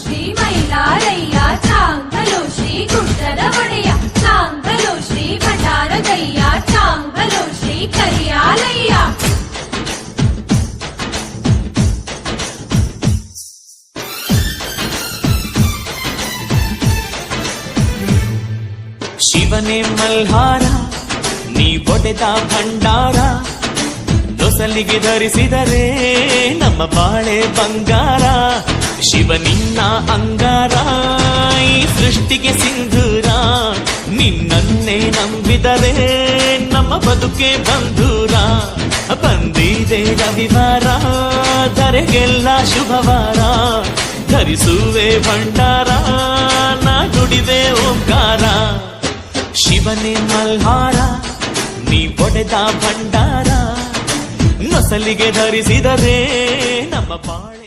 ಶ್ರೀ ಮೈಲಾರಯ್ಯ ಚಾಂಗಲು ಶ್ರೀ ಗುಡ್ಡದ ಒಡೆಯ ಚಾಂಗಲು ಶ್ರೀ ಭಂಡಾರಗಯ್ಯ ಚಾಂಗಲು ಶ್ರೀ ಕರಿಯಾಲಯ್ಯ. ಶಿವನೇ ಮಲ್ಹಾರ ನೀ ಒಡೆದ ಭಂಡಾರ, ನೊಸಲಿಗೆ ಧರಿಸಿದರೆ ನಮ್ಮ ಬಾಳೆ ಬಂಗಾರ. ಶಿವ ನಿನ್ನ ಅಂಗಾರ ಈ ಸೃಷ್ಟಿಗೆ ಸಿಂಧೂರ, ನಿನ್ನನ್ನೇ ನಂಬಿದರೆ ನಮ್ಮ ಬದುಕೆ ಬಂಧೂರ. ಬಂದಿದೆ ರವಿವಾರ ಧರೆಗೆಲ್ಲ ಶುಭವಾರ, ಧರಿಸುವೆ ಭಂಡಾರ ನಾ ನುಡಿವೆ ಓಂಕಾರ. ಶಿವನೇ ಮಲ್ಹಾರ ನೀ ಒಡೆದ ಭಂಡಾರ, ನೊಸಲಿಗೆ ಧರಿಸಿದರೆ ನಮ್ಮ ಬಾಳೆ